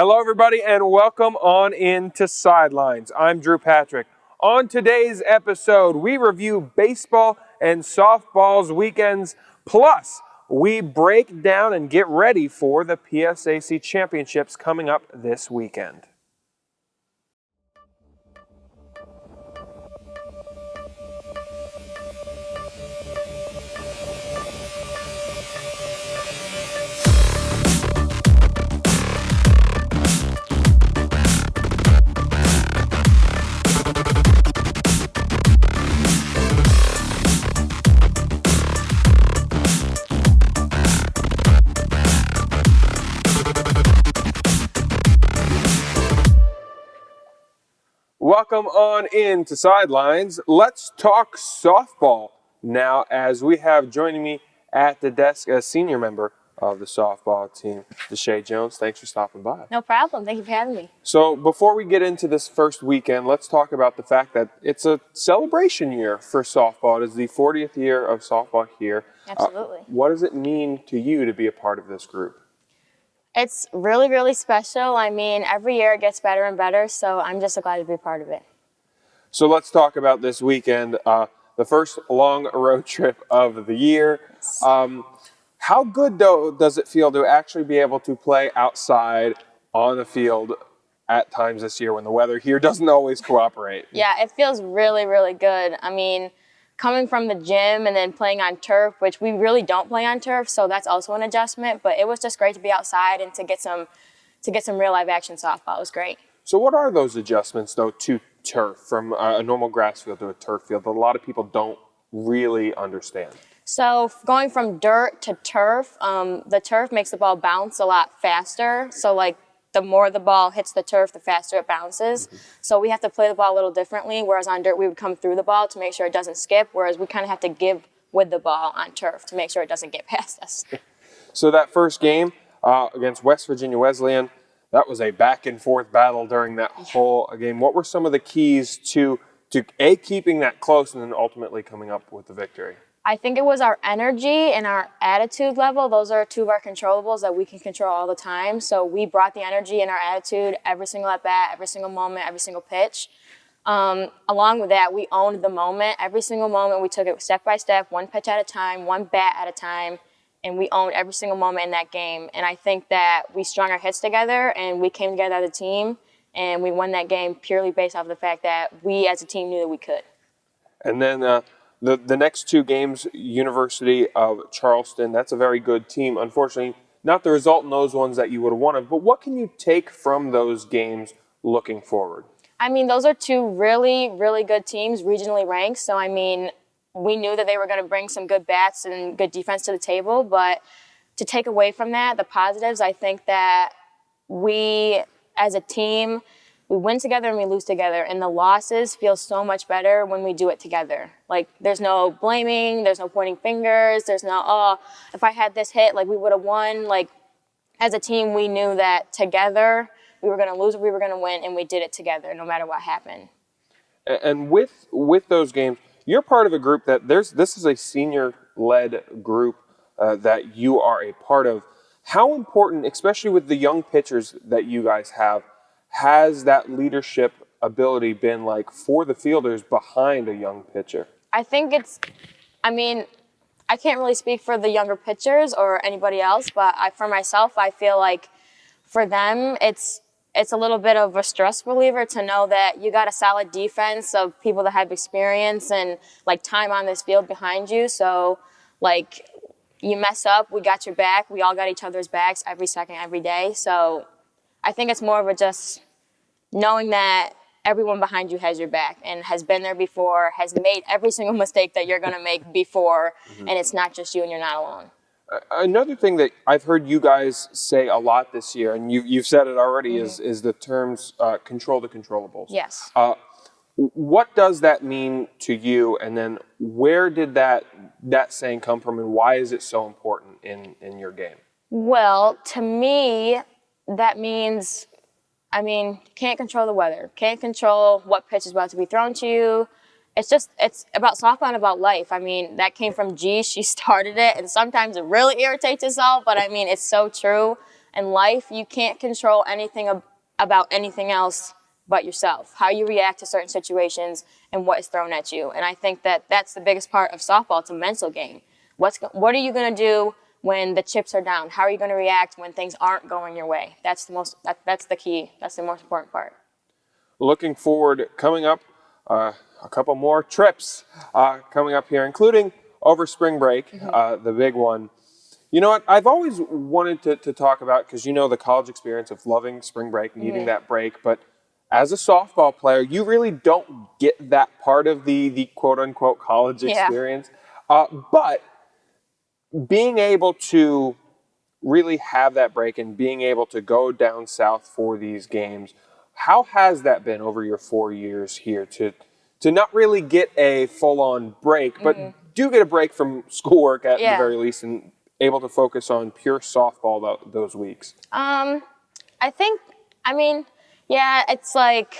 Hello, everybody, and welcome on into Sidelines. I'm Drew Patrick. On today's episode, we review baseball and softball's weekends, plus we break down and get ready for the PSAC championships coming up this weekend. Welcome on into Sidelines. Let's talk softball now, as we have joining me at the desk a senior member of the softball team, Deshae Jones. Thanks for stopping by. No problem. Thank you for having me. So before we get into this first weekend, let's talk about the fact that it's a celebration year for softball. It is the 40th year of softball here. Absolutely. What does it mean to you to be a part of this group? It's really, really special. I mean, every year it gets better and better, so I'm just so glad to be a part of it. So let's talk about this weekend, the first long road trip of the year. How good, though, does it feel to actually be able to play outside on the field at times this year when the weather here doesn't always cooperate? Yeah, it feels really, really good. I mean, coming from the gym and then playing on turf, which we really don't play on turf, so that's also an adjustment. But it was just great to be outside and to get some real live action softball. It was great. So what are those adjustments, though, to turf, from a normal grass field to a turf field, that a lot of people don't really understand? So going from dirt to turf, the turf makes the ball bounce a lot faster. So like the more the ball hits the turf, the faster it bounces. So we have to play the ball a little differently, whereas on dirt we would come through the ball to make sure it doesn't skip, whereas we kind of have to give with the ball on turf to make sure it doesn't get past us. So that first game against West Virginia Wesleyan, that was a back and forth battle during that whole game. What were some of the keys to A, keeping that close and then ultimately coming up with the victory? I think it was our energy and our attitude level. Those are two of our controllables that we can control all the time. So we brought the energy and our attitude every single at bat, every single moment, every single pitch. Along with that, we owned the moment. Every single moment, we took it step by step, one pitch at a time, one bat at a time, and we owned every single moment in that game. And I think that we strung our hits together and we came together as a team, and we won that game purely based off of the fact that we as a team knew that we could. And then the next two games, University of Charleston, that's a very good team. Unfortunately, not the result in those ones that you would have wanted, but what can you take from those games looking forward? I mean, those are two really, really good teams, regionally ranked. So, I mean, we knew that they were going to bring some good bats and good defense to the table, but to take away from that, the positives, I think that we, as a team, we win together and we lose together, and the losses feel so much better when we do it together. Like, there's no blaming, there's no pointing fingers, there's no, oh, if I had this hit, like, we would have won. Like, as a team, we knew that together we were going to lose or we were going to win, and we did it together no matter what happened. And with those games, you're part of a group that this is a senior-led group that you are a part of. How important, especially with the young pitchers that you guys have, has that leadership ability been like for the fielders behind a young pitcher? I think I can't really speak for the younger pitchers or anybody else, but for myself, I feel like for them, it's a little bit of a stress reliever to know that you got a solid defense of people that have experience and like time on this field behind you. So like you mess up, we got your back. We all got each other's backs every second, every day. So I think it's more of a just knowing that everyone behind you has your back and has been there before, has made every single mistake that you're going to make before, and it's not just you and you're not alone. Another thing that I've heard you guys say a lot this year, and you've said it already, is the terms control the controllables. Yes. What does that mean to you, and then where did that saying come from, and why is it so important in your game? Well, to me, that means, can't control the weather, can't control what pitch is about to be thrown to you. It's about softball and about life. I mean, that came from G. She started it, and sometimes it really irritates us all, but I mean, it's so true. in life, you can't control anything about anything else but yourself, how you react to certain situations and what is thrown at you. And I think that that's the biggest part of softball. It's a mental game. What are you going to do when the chips are down? How are you going to react when things aren't going your way? That's the key. That's the most important part. Looking forward, coming up, a couple more trips coming up here, including over spring break, the big one. You know what? I've always wanted to talk about, because you know the college experience of loving spring break, needing that break, but as a softball player, you really don't get that part of the quote-unquote college experience. But being able to really have that break and being able to go down south for these games, how has that been over your 4 years here to not really get a full-on break, but do get a break from schoolwork at the very least and able to focus on pure softball those weeks? It's like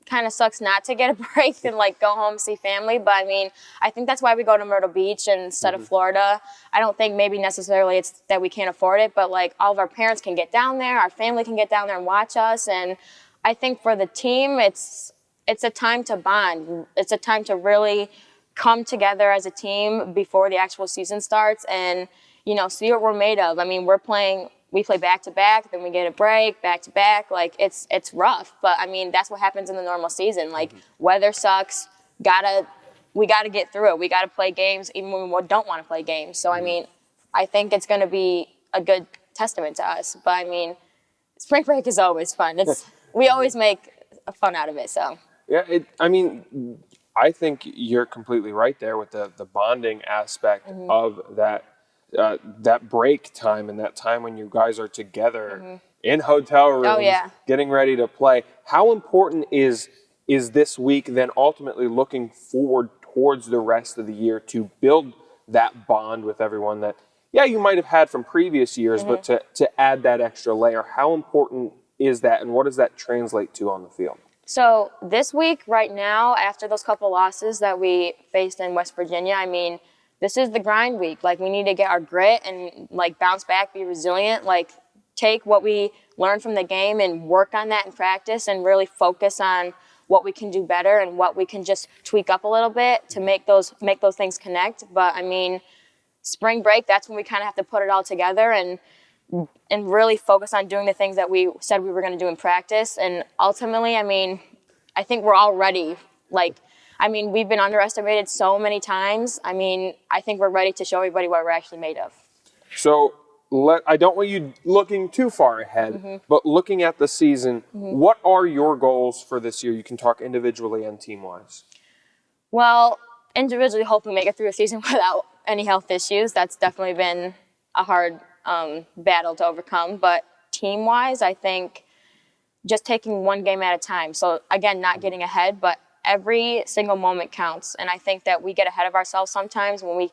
kind of sucks not to get a break and like go home, see family. But I mean, I think that's why we go to Myrtle Beach instead of Florida. I don't think maybe necessarily it's that we can't afford it, but like all of our parents can get down there, our family can get down there and watch us. And I think for the team, it's a time to bond. It's a time to really come together as a team before the actual season starts and, you know, see what we're made of. I mean, we play back to back, then we get a break, back to back. Like it's rough, but I mean that's what happens in the normal season. Like weather sucks, we gotta get through it. We gotta play games even when we don't want to play games. So I mean, I think it's gonna be a good testament to us. But I mean, spring break is always fun. We always make fun out of it. So yeah, I think you're completely right there with the bonding aspect of that break time and that time when you guys are together in hotel rooms, getting ready to play. How important is this week then ultimately looking forward towards the rest of the year to build that bond with everyone that, you might have had from previous years, but to add that extra layer? How important is that, and what does that translate to on the field? So this week, right now, after those couple losses that we faced in West Virginia, I mean, this is the grind week. Like, we need to get our grit and, like, bounce back, be resilient, like, take what we learned from the game and work on that in practice and really focus on what we can do better and what we can just tweak up a little bit to make those things connect. But, I mean, spring break, that's when we kind of have to put it all together and really focus on doing the things that we said we were going to do in practice. And ultimately, I mean, I think we're all ready. We've been underestimated so many times. I mean, I think we're ready to show everybody what we're actually made of. So I don't want you looking too far ahead, but looking at the season, what are your goals for this year? You can talk individually and team-wise. Well, individually, hopefully make it through a season without any health issues. That's definitely been a hard battle to overcome. But team-wise, I think just taking one game at a time. So, again, not getting ahead, but every single moment counts. And I think that we get ahead of ourselves sometimes when we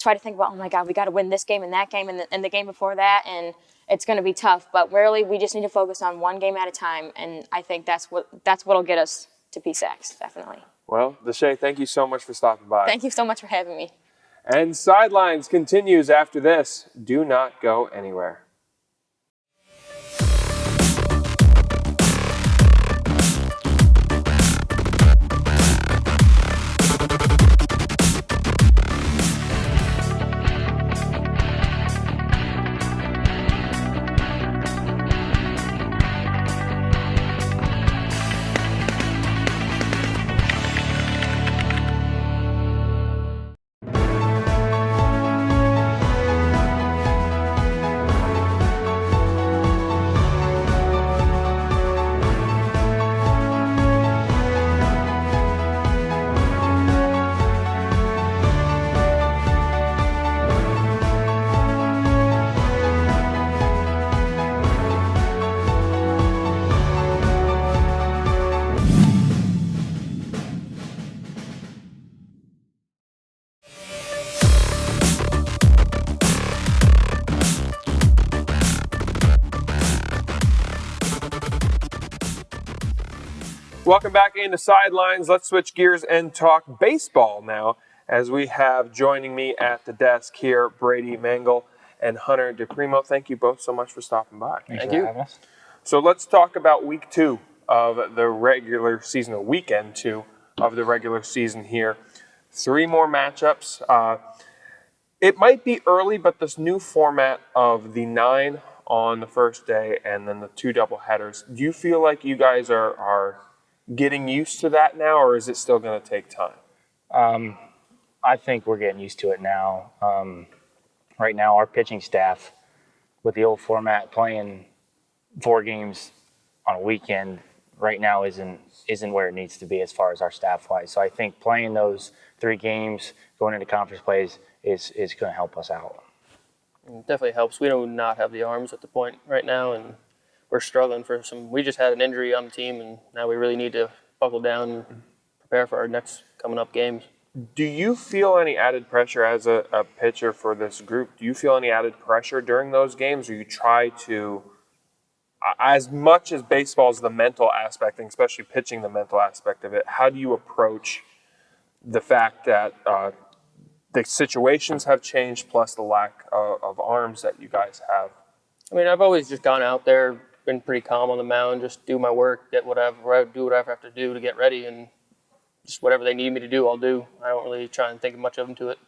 try to think about, oh my God, we got to win this game and that game and the game before that, and it's going to be tough. But really, we just need to focus on one game at a time, and I think that's what'll get us to PSACs, definitely. Well, Deshae, thank you so much for stopping by. Thank you so much for having me. And Sidelines continues after this. Do not go anywhere. Welcome back into Sidelines. Let's switch gears and talk baseball now, as we have joining me at the desk here, Brady, Mengel, and Hunter Deprimo. Thank you both so much for stopping by. Thanks for having us. So let's talk about week 2 of the regular season, or weekend 2 of the regular season here. 3 more matchups. It might be early, but this new format of the 9 on the first day and then the 2 doubleheaders, do you feel like you guys are getting used to that now, or is it still going to take time? I think we're getting used to it now. Right now, our pitching staff, with the old format, playing 4 games on a weekend, right now isn't where it needs to be as far as our staff-wise. So I think playing those 3 games, going into conference plays, is going to help us out. It definitely helps. We do not have the arms at the point right now, and we're struggling for some. We just had an injury on the team, and now we really need to buckle down and prepare for our next coming up games. Do you feel any added pressure as a pitcher for this group? Do you feel any added pressure during those games, or you try to, as much as baseball is the mental aspect, and especially pitching the mental aspect of it, how do you approach the fact that the situations have changed, plus the lack of arms that you guys have? I mean, I've always just gone out there, been pretty calm on the mound, just do my work, do whatever I have to do to get ready, and just whatever they need me to do, I'll do. I don't really try and think much of into it.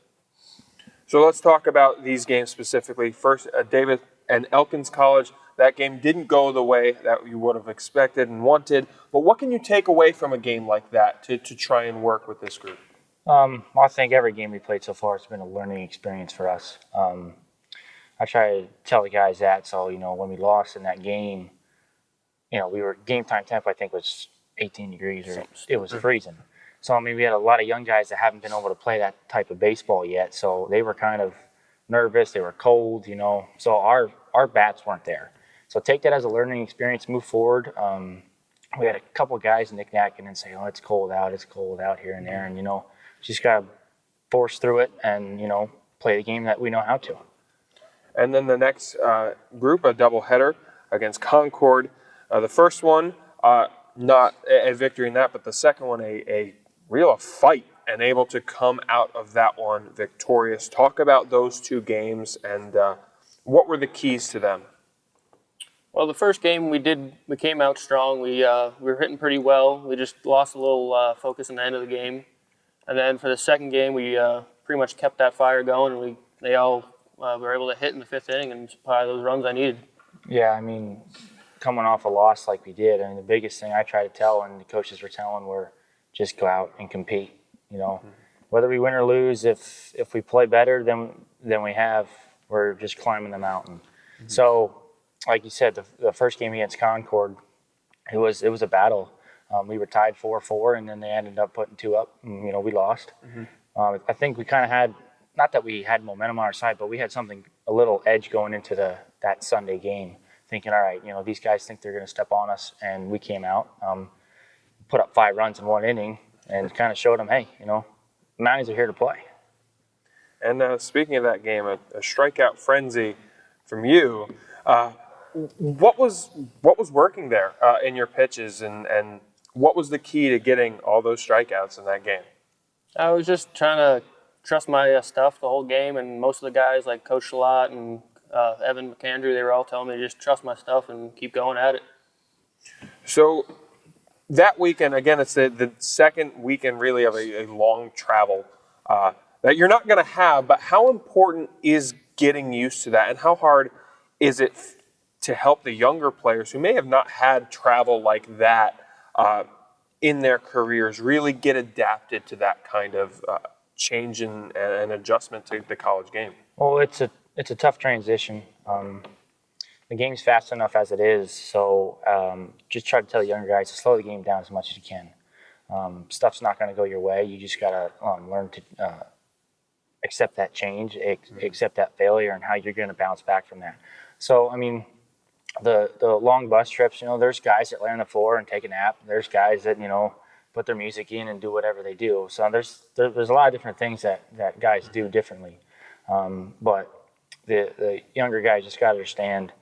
So let's talk about these games specifically. First, David and Elkins College, that game didn't go the way that you would have expected and wanted, but what can you take away from a game like that to try and work with this group? Well, I think every game we played so far has been a learning experience for us. I try to tell the guys that, so, when we lost in that game, we were, game time temp, I think, was 18 degrees, or it was freezing. So, I mean, we had a lot of young guys that haven't been able to play that type of baseball yet, so they were kind of nervous, they were cold, so our bats weren't there. So take that as a learning experience, move forward. We had a couple of guys knick-knacking and say, it's cold out here and there, and, just got to force through it and, play the game that we know how to. And then the next group, a doubleheader against Concord. The first one, not a victory in that, but the second one, a real fight, and able to come out of that one victorious. Talk about those 2 games and what were the keys to them? Well, the first game we came out strong. We were hitting pretty well. We just lost a little focus in the end of the game. And then for the second game, we pretty much kept that fire going, and they all were able to hit in the 5th inning and supply those runs I needed. Yeah, I mean, coming off a loss like we did, the biggest thing I try to tell, and the coaches were telling, were just go out and compete. Whether we win or lose, if we play better than we have, we're just climbing the mountain. So, like you said, the first game against Concord, it was a battle. We were tied 4-4, and then they ended up putting 2 up, and, we lost. I think we kind of had, not that we had momentum on our side, but we had a little edge going into that Sunday game, thinking, all right, these guys think they're going to step on us, and we came out, put up 5 runs in 1 inning, and kind of showed them, hey, the Mounties are here to play. And speaking of that game, a strikeout frenzy from you. What was working there in your pitches, and what was the key to getting all those strikeouts in that game? I was just trying to trust my stuff the whole game, and most of the guys like Coach Shalott and Evan McAndrew, they were all telling me to just trust my stuff and keep going at it. So that weekend, again, it's the second weekend really of a long travel that you're not going to have, but how important is getting used to that, and how hard is it to help the younger players who may have not had travel like that in their careers really get adapted to that kind of change and adjustment to the college game? Well, it's a tough transition. The game's fast enough as it is, so just try to tell the younger guys to slow the game down as much as you can. Stuff's not going to go your way. You just got to learn to accept that change, accept that failure, and how you're going to bounce back from that. So, I mean, the long bus trips, there's guys that lay on the floor and take a nap. There's guys that, put their music in and do whatever they do. So there's a lot of different things that guys do differently. But the younger guys just got to understand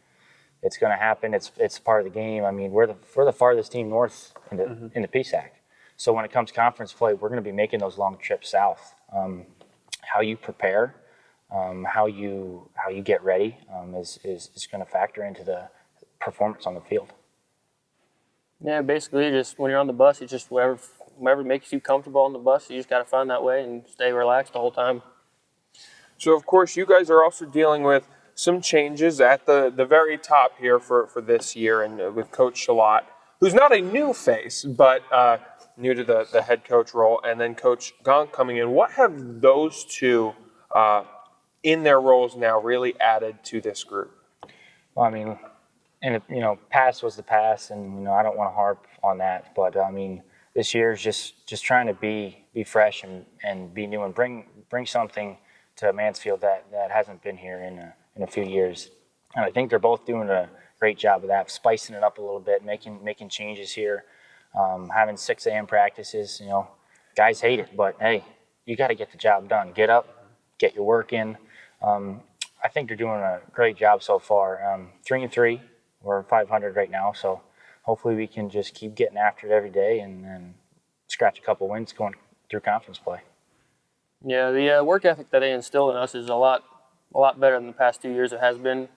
it's going to happen. It's part of the game. I mean, we're the farthest team north in the PSAC. So when it comes to conference play, we're going to be making those long trips south. How you prepare how you get ready is going to factor into the performance on the field. Yeah, basically, just when you're on the bus, it's just whatever makes you comfortable on the bus. You just got to find that way and stay relaxed the whole time. So, of course, you guys are also dealing with some changes at the very top here for this year, and with Coach Shalott, who's not a new face, but new to the head coach role, and then Coach Gonk coming in. What have those two in their roles now really added to this group? Well, I mean, and past was the past, and I don't want to harp on that, but I mean, this year is just trying to be fresh and be new and bring something to Mansfield that hasn't been here in a few years. And I think they're both doing a great job of that, spicing it up a little bit, making changes here, having 6 a.m. practices. Guys hate it, but hey, you got to get the job done. Get up, get your work in. I think they're doing a great job so far. 3-3, we're 500 right now, so hopefully we can just keep getting after it every day and scratch a couple wins going through conference play. Yeah, the work ethic that they instilled in us is a lot better than the past 2 years it has been.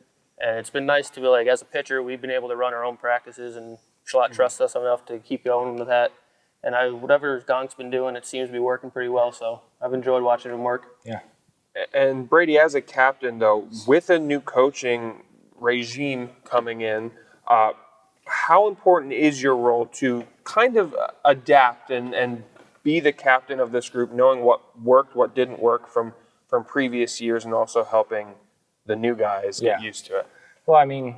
And it's been nice to be like, as a pitcher, we've been able to run our own practices, and Shalott trusts us enough to keep going with that. And whatever Gonk's been doing, it seems to be working pretty well. So I've enjoyed watching him work. Yeah. And Brady, as a captain, though, with a new coaching regime coming in, how important is your role to kind of adapt and be the captain of this group, knowing what worked, what didn't work from previous years, and also helping the new guys get used to it? Well, I mean,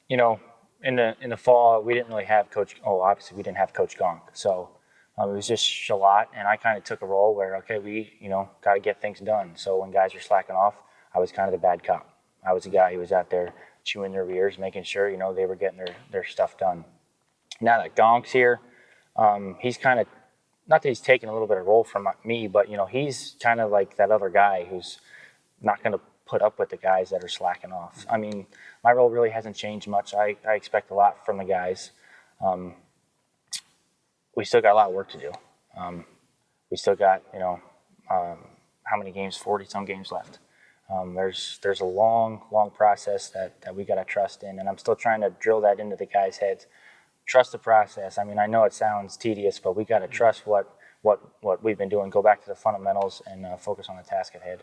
in the fall, we didn't really have obviously we didn't have Coach Gonk. So it was just Shalott, and I kind of took a role where, okay, we, got to get things done. So when guys were slacking off, I was kind of the bad cop. I was the guy who was out there chewing their ears, making sure, they were getting their stuff done. Now that Gonk's here, he's kind of, not that he's taking a little bit of role from me, but, he's kind of like that other guy who's not going to put up with the guys that are slacking off. I mean, my role really hasn't changed much. I expect a lot from the guys. We still got a lot of work to do. We still got, how many games? 40-some games left. There's a long process that we got to trust in, and I'm still trying to drill that into the guys' heads. Trust the process. I mean, I know it sounds tedious, but we got to trust what we've been doing. Go back to the fundamentals and focus on the task at hand.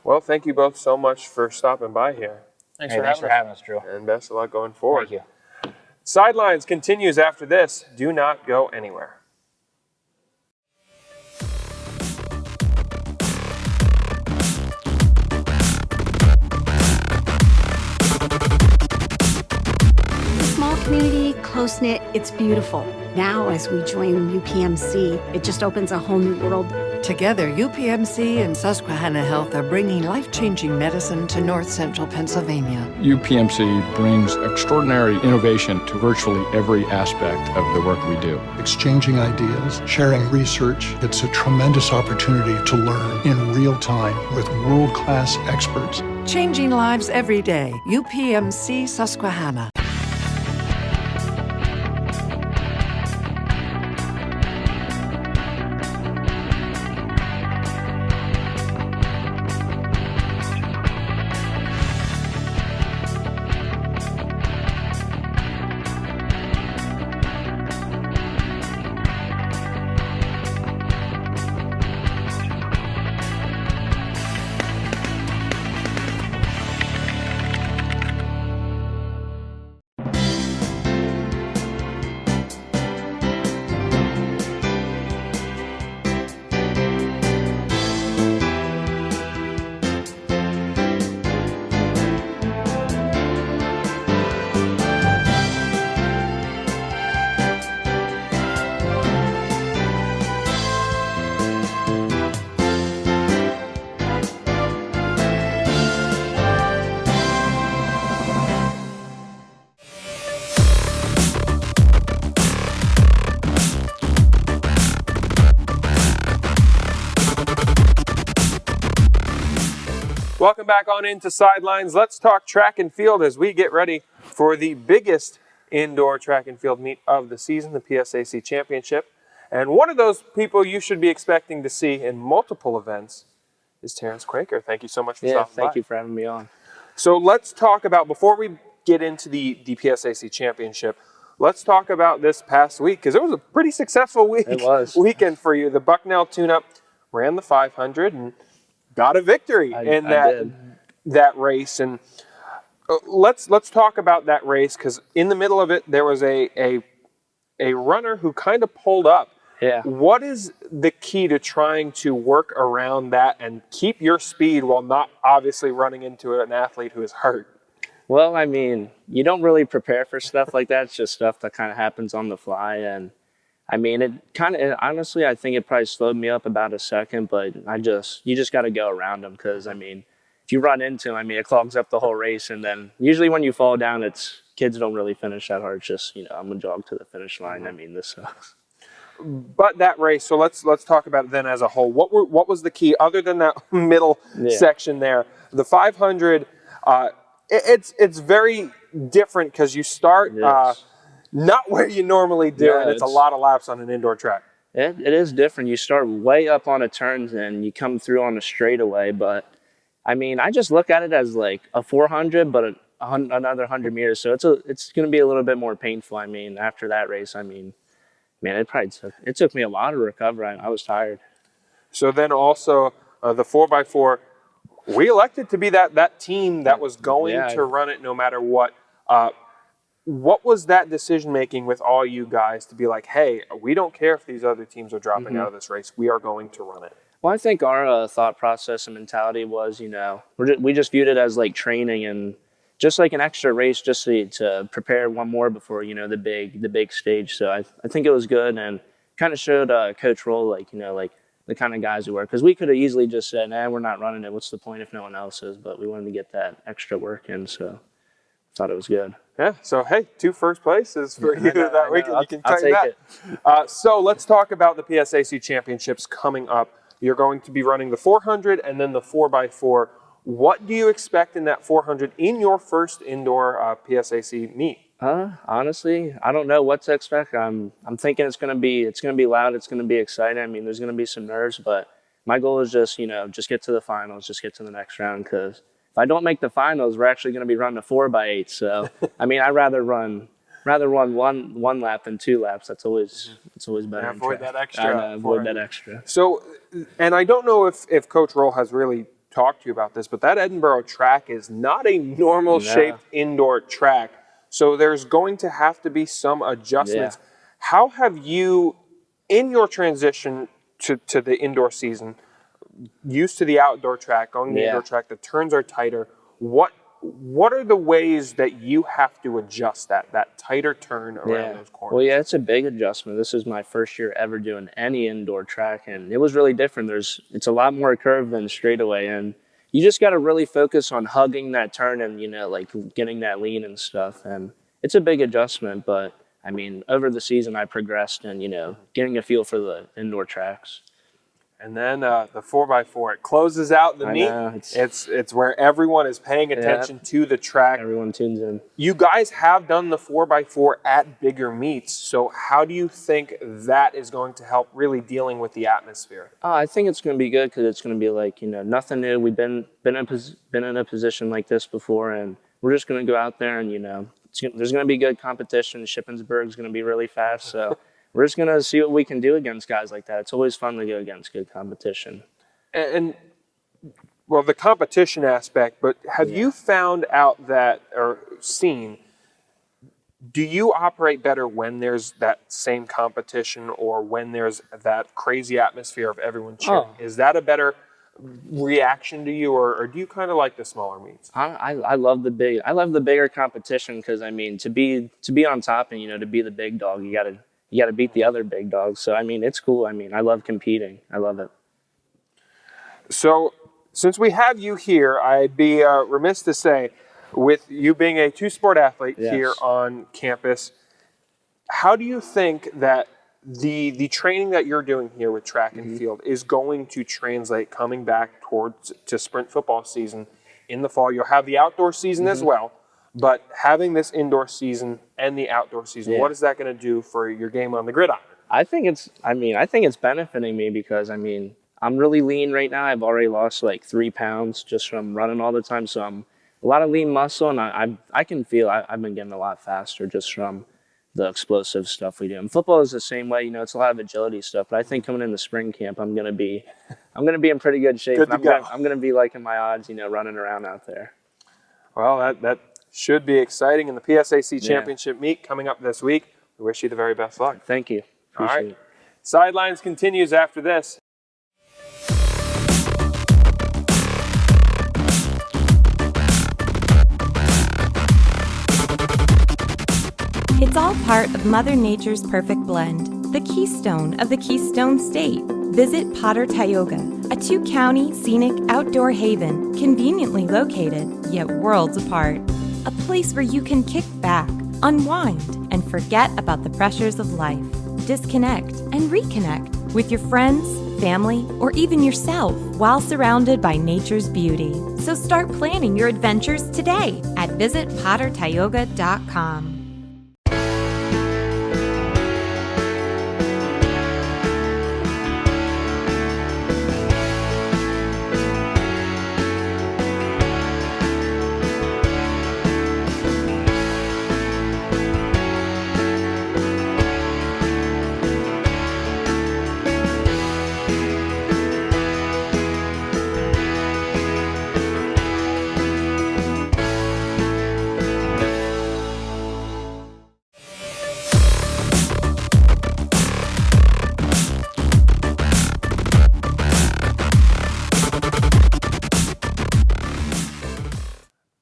Well, thank you both so much for stopping by here. Thanks for having us, Drew. And best of luck going forward. Thank you. Sidelines continues after this. Do not go anywhere. Small community, close-knit, it's beautiful. Now, as we join UPMC, it just opens a whole new world. Together, UPMC and Susquehanna Health are bringing life-changing medicine to north central Pennsylvania. UPMC brings extraordinary innovation to virtually every aspect of the work we do. Exchanging ideas, sharing research, it's a tremendous opportunity to learn in real time with world-class experts. Changing lives every day. UPMC Susquehanna. Welcome back on into Sidelines. Let's talk track and field as we get ready for the biggest indoor track and field meet of the season, the PSAC Championship. And one of those people you should be expecting to see in multiple events is Terrance Quaker. Thank you so much for Yeah, stopping by. thank you for having me on. So let's talk about, before we get into the PSAC championship, let's talk about this past week, because it was a pretty successful It was. weekend for you. The Bucknell tune-up ran the 500 and got a victory in that race. And let's talk about that race, because in the middle of it, there was a runner who kind of pulled up. Yeah. What is the key to trying to work around that and keep your speed while not obviously running into an athlete who is hurt? Well, I mean, you don't really prepare for stuff like that. It's just stuff that kind of happens on the fly. And I mean, honestly, I think it probably slowed me up about a second, but you just got to go around them, because, I mean, if you run into them, I mean, it clogs up the whole race. And then usually when you fall down, kids don't really finish that hard. It's just, I'm going to jog to the finish line. I mean, this sucks. But that race, so let's talk about it then as a whole. What was the key other than that middle section there? The 500, it's very different, because you start not where you normally do, and it's a lot of laps on an indoor track. It is different. You start way up on a turn and you come through on a straightaway. But I mean, I just look at it as like a 400, but another 100 meters. So it's going to be a little bit more painful. I mean, after that race, I mean, man, it took me a while to recover. I was tired. So then also the 4x4, we elected to be that team that was going to run it no matter what. What was that decision making with all you guys to be like, hey, we don't care if these other teams are dropping out of this race. We are going to run it. Well, I think our thought process and mentality was, we just viewed it as like training and just like an extra race, just to prepare one more before, the big stage. So I think it was good, and kind of showed Coach Roll, like the kind of guys we were, because we could have easily just said, nah, we're not running it. What's the point if no one else is? But we wanted to get that extra work in, so I thought it was good. Yeah, so hey, 2 first places for you that weekend. You can I'll take that. It. So let's talk about the PSAC championships coming up. You're going to be running the 400 and then the 4x4. What do you expect in that 400 in your first indoor PSAC meet? Honestly, I don't know what to expect. I'm thinking it's gonna be loud. It's gonna be exciting. I mean, there's gonna be some nerves, but my goal is just get to the finals, just get to the next round. Because if I don't make the finals, we're actually gonna be running a 4x8. So I mean, I'd rather run one lap than 2 laps. That's always better. Avoid that extra. Avoid that extra. So, and I don't know if Coach Roll has really talked to you about this, but that Edinburgh track is not a normal shaped indoor track. So there's going to have to be some adjustments. Yeah. How have you, in your transition to the indoor season, used to the outdoor track, going to the indoor track, the turns are tighter. What are the ways that you have to adjust that tighter turn around those corners? Well, it's a big adjustment. This is my first year ever doing any indoor track, and it was really different. It's a lot more curved than straightaway, and you just got to really focus on hugging that turn and, like getting that lean and stuff. And it's a big adjustment, but I mean, over the season I progressed and, getting a feel for the indoor tracks. And then the 4x4, it closes out the meet. It's where everyone is paying attention to the track. Everyone tunes in. You guys have done the 4x4 at bigger meets. So how do you think that is going to help really dealing with the atmosphere? I think it's going to be good, because it's going to be like, nothing new. We've been in a position like this before, and we're just going to go out there and, there's going to be good competition. Shippensburg's going to be really fast. So we're just going to see what we can do against guys like that. It's always fun to go against good competition. And well, the competition aspect, but have you found out that, or seen, do you operate better when there's that same competition or when there's that crazy atmosphere of everyone cheering? Is that a better reaction to you, or do you kind of like the smaller meets? I love the bigger competition, because I mean, to be on top and to be the big dog, you gotta beat the other big dogs. So I mean, it's cool. I mean, I love competing. I love it. So since we have you here, I'd be remiss to say, with you being a 2-sport athlete here on campus, how do you think that the training that you're doing here with track and field is going to translate coming back to sprint football season in the fall? You'll have the outdoor season as well, but having this indoor season and the outdoor season, what is that going to do for your game on the gridiron? I think it's benefiting me, because I mean, I'm really lean right now. I've already lost like 3 pounds just from running all the time. So I'm a lot of lean muscle, and I can feel I've been getting a lot faster just from the explosive stuff we do. And football is the same way. You know, it's a lot of agility stuff. But I think coming into spring camp, I'm gonna be in pretty good shape. Good to go. I'm gonna be liking my odds. You know, running around out there. Well, that should be exciting in the PSAC championship meet coming up this week. We wish you the very best luck. Thank you. Appreciate All right. it. Sidelines continues after this. It's all part of Mother Nature's perfect blend, the keystone of the Keystone State. Visit Potter Tioga, a 2-county scenic outdoor haven conveniently located, yet worlds apart. A place where you can kick back, unwind, and forget about the pressures of life. Disconnect and reconnect with your friends, family, or even yourself while surrounded by nature's beauty. So start planning your adventures today at visitpottertioga.com.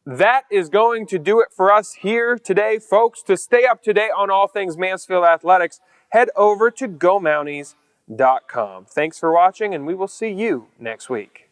That is going to do it for us here today, folks. To stay up to date on all things Mansfield Athletics, head over to GoMounties.com. Thanks for watching, and we will see you next week.